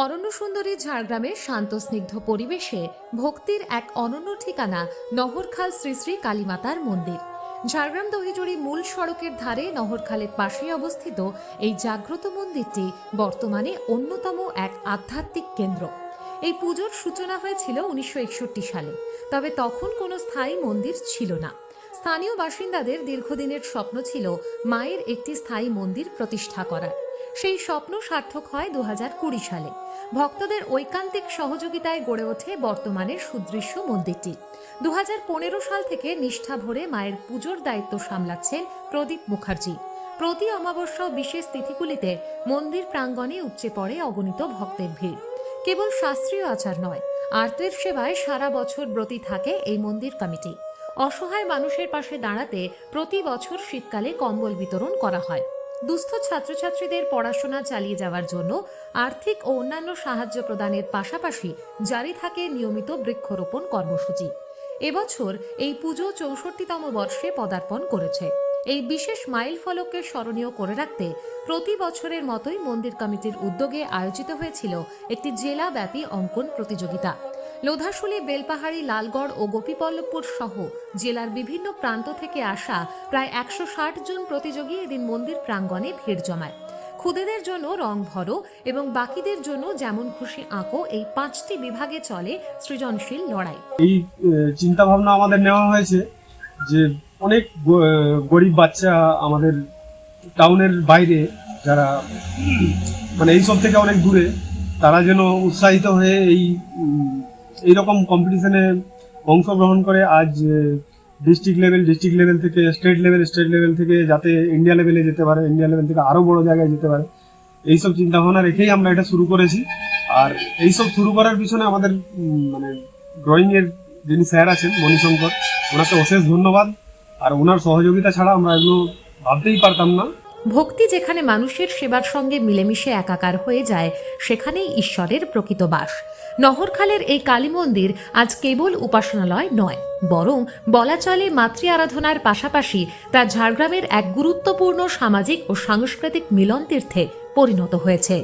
অরণ্য সুন্দরী ঝাড়গ্রামের শান্ত স্নিগ্ধ পরিবেশে ভক্তির এক অনন্য ঠিকানা নহরখাল শ্রী শ্রী কালীমাতার মন্দির। ঝাড়গ্রাম দহিজুড়ি মূল সড়কের ধারে নহরখালের পাশেই অবস্থিত এই জাগ্রত মন্দিরটি বর্তমানে অন্যতম এক আধ্যাত্মিক কেন্দ্র। এই পুজোর সূচনা হয়েছিল 1961 সালে, তবে তখন কোনো স্থায়ী মন্দির ছিল না। স্থানীয় বাসিন্দাদের দীর্ঘদিনের স্বপ্ন ছিল মায়ের একটি স্থায়ী মন্দির প্রতিষ্ঠা করার। সেই স্বপ্ন সার্থক হয় 2020 সালে। ভক্তদের ঐকান্তিক সহযোগিতায় গড়ে ওঠে বর্তমানের সুদৃশ্য মন্দিরটি। 2015 সাল থেকে নিষ্ঠা ভরে মায়ের পুজোর দায়িত্ব সামলাচ্ছেন প্রদীপ মুখার্জি। প্রতি অমাবস্যা ও বিশেষ তিথিগুলিতে মন্দির প্রাঙ্গণে উপচে পড়ে অগণিত ভক্তের ভিড়। কেবল শাস্ত্রীয় আচার নয়, আর্তের সেবায় সারা বছর ব্রতী থাকে এই মন্দির কমিটি। অসহায় মানুষের পাশে দাঁড়াতে প্রতি বছর শীতকালে কম্বল বিতরণ করা হয়। দুস্থ ছাত্রছাত্রীদের পড়াশোনা চালিয়ে যাওয়ার জন্য আর্থিক ও অন্যান্য সাহায্য প্রদানের পাশাপাশি জারি থাকে নিয়মিত বৃক্ষরোপণ কর্মসূচি। এবছর এই পুজো 64তম বর্ষে পদার্পণ করেছে। এই বিশেষ মাইল ফলককে স্মরণীয় করে রাখতে প্রতি বছরের মতোই মন্দির কমিটির উদ্যোগে আয়োজিত হয়েছিল একটি জেলাব্যাপী অঙ্কন প্রতিযোগিতা। লোধাশুলি, বেলপাহাড়ি, লালগড় ও গোপীপল্লবপুর সহ জেলার বিভিন্ন প্রান্ত থেকে আসা প্রায় 160 জন প্রতিযোগী এদিন মন্দির প্রাঙ্গণে ভিড় জমায়। খুদেদের জন্য রং ভরো এবং বাকিদের জন্য যেমন খুশি আঁকো, এই 5টি বিভাগে চলে সৃজনশীল লড়াই। এই চিন্তা ভাবনা আমাদের নেওয়া হয়েছে যে অনেক গরিব বাচ্চা আমাদের টাউনের বাইরে যারা মানে এইসব থেকে অনেক দূরে, তারা যেন উৎসাহিত হয়ে এইরকম কম্পিটিশনে অংশগ্রহণ করে। আজ ডিস্ট্রিক্ট লেভেল থেকে স্টেট লেভেল থেকে যাতে ইন্ডিয়া লেভেলে যেতে পারে, ইন্ডিয়া লেভেল থেকে আরও বড় জায়গায় যেতে পারে, এইসব চিন্তা ভাবনা রেখেই আমরা এটা শুরু করেছি। আর এইসব শুরু করার পিছনে আমাদের মানে ড্রয়িংয়ের যিনি স্যার আছেন মণিশঙ্কর, ওনাকে অশেষ ধন্যবাদ। আর ওনার সহযোগিতা ছাড়া আমরা এগুলো ভাবতেই পারতাম না। ভক্তি যেখানে মানুষের সেবার সঙ্গে মিলেমিশে একাকার হয়ে যায়, সেখানেই ঈশ্বরের প্রকৃত বাস। নহরখালের এই কালী মন্দির আজ কেবল উপাসনালয় নয়, বরং বলা চলে মাতৃ আরাধনার পাশাপাশি তা ঝাড়গ্রামের এক গুরুত্বপূর্ণ সামাজিক ও সাংস্কৃতিক মিলন তীর্থে পরিণত হয়েছে।